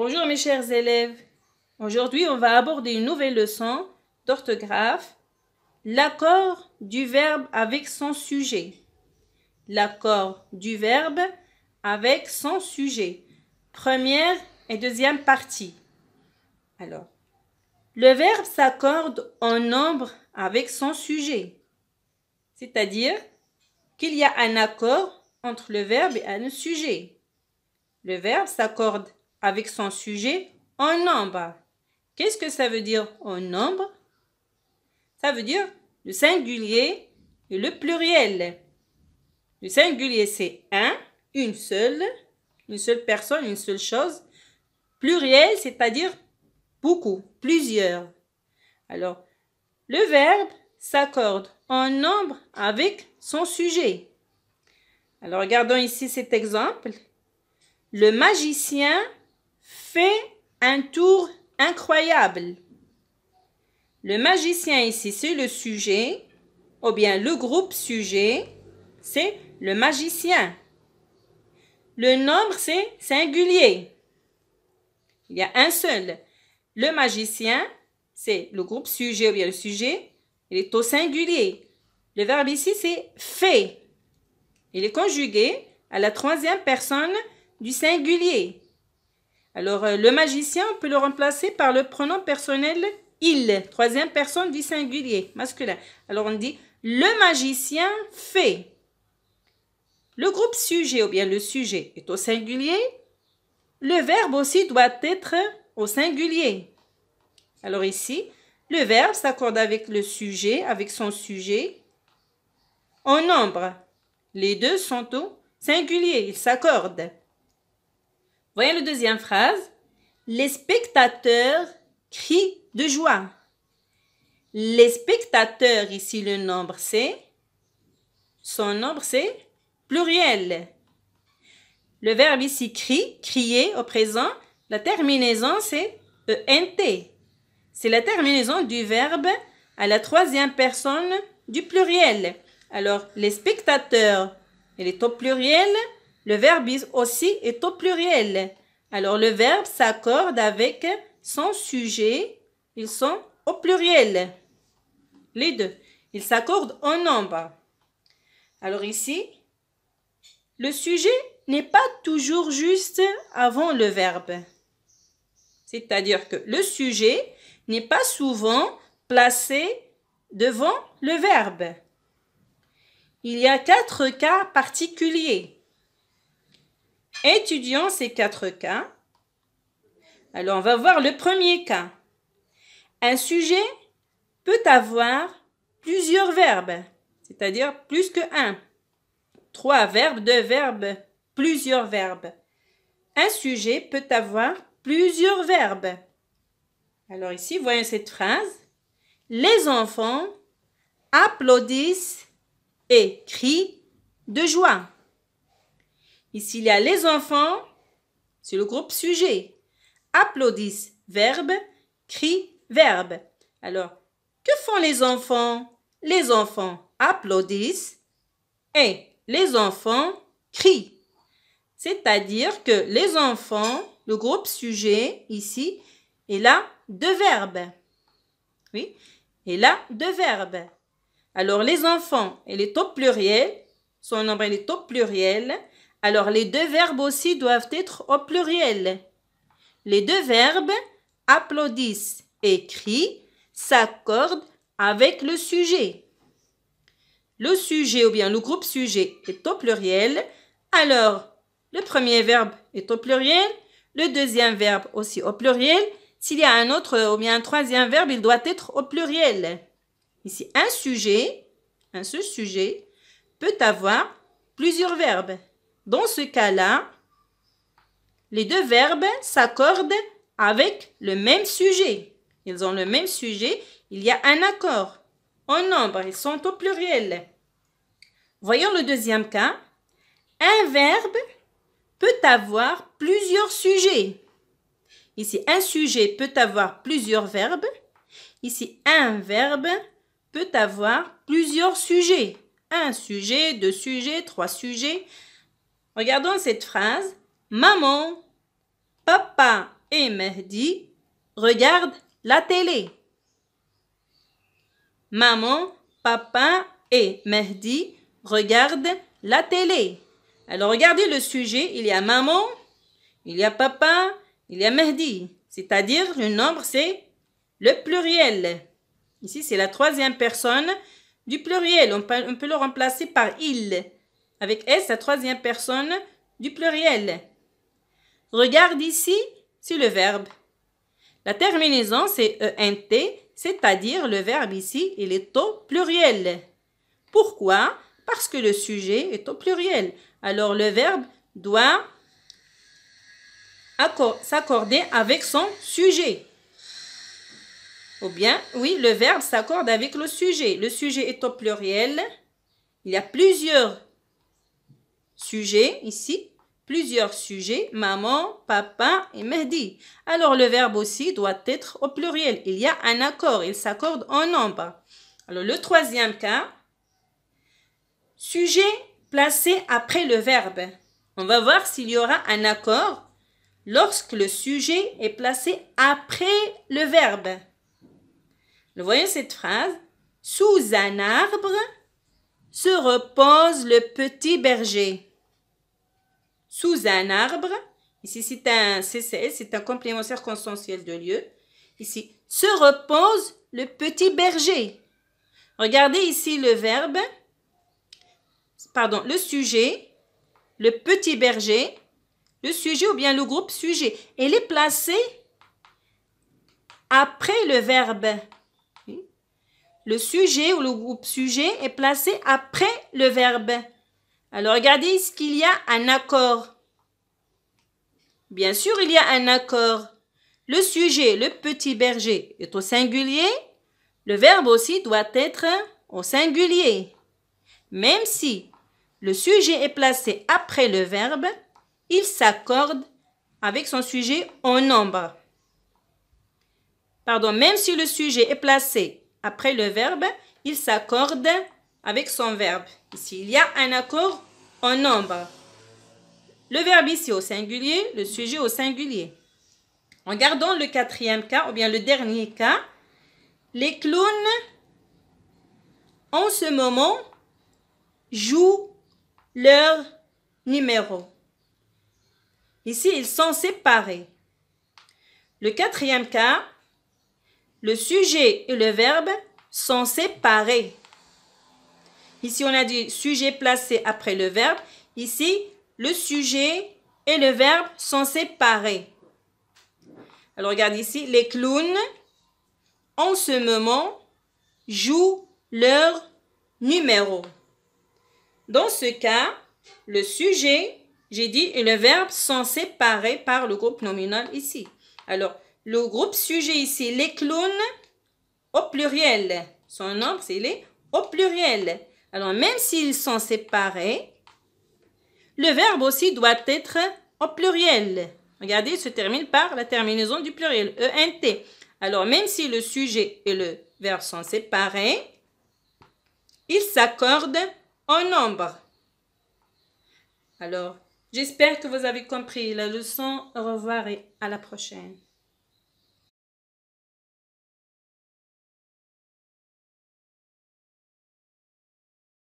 Bonjour mes chers élèves. Aujourd'hui, on va aborder une nouvelle leçon d'orthographe. L'accord du verbe avec son sujet. L'accord du verbe avec son sujet. Première et deuxième partie. Alors, le verbe s'accorde en nombre avec son sujet. C'est-à-dire qu'il y a un accord entre le verbe et un sujet. Le verbe s'accorde avec son sujet en nombre. Qu'est-ce que ça veut dire en nombre? Ça veut dire le singulier et le pluriel. Le singulier, c'est un, une seule personne, une seule chose. Pluriel, c'est-à-dire beaucoup, plusieurs. Alors, le verbe s'accorde en nombre avec son sujet. Alors, regardons ici cet exemple. Le magicien fait un tour incroyable. Le magicien ici, c'est le sujet, ou bien le groupe sujet, c'est le magicien. Le nombre, c'est singulier. Il y a un seul. Le magicien, c'est le groupe sujet, ou bien le sujet, il est au singulier. Le verbe ici, c'est fait. Il est conjugué à la troisième personne du singulier. Alors, le magicien, on peut le remplacer par le pronom personnel il, troisième personne du singulier, masculin. Alors, on dit le magicien fait. Le groupe sujet ou bien le sujet est au singulier. Le verbe aussi doit être au singulier. Alors ici, le verbe s'accorde avec le sujet, avec son sujet, en nombre. Les deux sont au singulier, ils s'accordent. Voyez la deuxième phrase. Les spectateurs crient de joie. Les spectateurs, ici le nombre c'est, son nombre c'est pluriel. Le verbe ici crie, crier au présent, la terminaison c'est ENT. C'est la terminaison du verbe à la troisième personne du pluriel. Alors, les spectateurs, il est au pluriel. Le verbe aussi est au pluriel. Alors, le verbe s'accorde avec son sujet. Ils sont au pluriel. Les deux. Ils s'accordent en nombre. Alors ici, le sujet n'est pas toujours juste avant le verbe. C'est-à-dire que le sujet n'est pas souvent placé devant le verbe. Il y a 4 cas particuliers. Étudions ces 4 cas. Alors, on va voir le premier cas. Un sujet peut avoir plusieurs verbes, c'est-à-dire plus que 1. 3 verbes, 2 verbes, plusieurs verbes. Un sujet peut avoir plusieurs verbes. Alors ici, voyons cette phrase. Les enfants applaudissent et crient de joie. Ici, il y a les enfants, c'est le groupe sujet. Applaudissent, verbe, crient, verbe. Alors, que font les enfants? Les enfants applaudissent et les enfants crient. C'est-à-dire que les enfants, le groupe sujet, ici, il a 2 verbes. Oui, il a 2 verbes. Alors, les enfants, il est au pluriel. Son nombre, il est au pluriel. Alors, les 2 verbes aussi doivent être au pluriel. Les 2 verbes, applaudissent et crient, s'accordent avec le sujet. Le sujet ou bien le groupe sujet est au pluriel. Alors, le premier verbe est au pluriel. Le deuxième verbe aussi au pluriel. S'il y a un autre ou bien un troisième verbe, il doit être au pluriel. Ici, un seul sujet, peut avoir plusieurs verbes. Dans ce cas-là, les 2 verbes s'accordent avec le même sujet. Ils ont le même sujet, il y a un accord. En nombre, ils sont au pluriel. Voyons le deuxième cas. Un verbe peut avoir plusieurs sujets. Ici, un sujet peut avoir plusieurs verbes. Ici, un verbe peut avoir plusieurs sujets. Un sujet, 2 sujets, 3 sujets. Regardons cette phrase. Maman, papa et Mehdi regardent la télé. Maman, papa et Mehdi regardent la télé. Alors regardez le sujet, il y a maman, il y a papa, il y a Mehdi. C'est-à-dire le nombre c'est le pluriel. Ici c'est la troisième personne du pluriel. On peut le remplacer par il. Avec S, la troisième personne du pluriel. Regarde ici, c'est le verbe. La terminaison c'est ENT, c'est-à-dire le verbe ici, il est au pluriel. Pourquoi? Parce que le sujet est au pluriel. Alors le verbe doit s'accorder avec son sujet. Ou bien, oui, le verbe s'accorde avec le sujet. Le sujet est au pluriel. Il y a plusieurs sujets ici. Plusieurs sujets, maman, papa et Mehdi. Alors le verbe aussi doit être au pluriel. Il y a un accord, il s'accorde en nombre. Alors le troisième cas, sujet placé après le verbe. On va voir s'il y aura un accord lorsque le sujet est placé après le verbe. Nous voyons cette phrase. Sous un arbre se repose le petit berger. Sous un arbre, ici c'est un CCS, c'est un complément circonstanciel de lieu. Ici, se repose le petit berger. Regardez ici le verbe, le sujet, le petit berger, le sujet ou bien le groupe sujet. Il est placé après le verbe. Le sujet ou le groupe sujet est placé après le verbe. Alors, regardez, est-ce qu'il y a un accord? Bien sûr, il y a un accord. Le sujet, le petit berger, est au singulier. Le verbe aussi doit être au singulier. Même si le sujet est placé après le verbe, il s'accorde avec son sujet en nombre. Même si le sujet est placé après le verbe, il s'accorde avec son verbe. Ici, il y a un accord en nombre. Le verbe ici au singulier, le sujet au singulier. Regardons le quatrième cas, ou bien le dernier cas. Les clowns, en ce moment, jouent leur numéro. Ici, ils sont séparés. Le quatrième cas, le sujet et le verbe sont séparés. Ici, on a dit sujet placé après le verbe. Ici, le sujet et le verbe sont séparés. Alors, regarde ici. Les clowns, en ce moment, jouent leur numéro. Dans ce cas, le sujet, j'ai dit, et le verbe sont séparés par le groupe nominal ici. Alors, le groupe sujet ici, les clowns, au pluriel. Son nombre, c'est les au pluriel. Alors, même s'ils sont séparés, le verbe aussi doit être au pluriel. Regardez, il se termine par la terminaison du pluriel, ENT. Alors, même si le sujet et le verbe sont séparés, ils s'accordent en nombre. Alors, j'espère que vous avez compris la leçon. Au revoir et à la prochaine.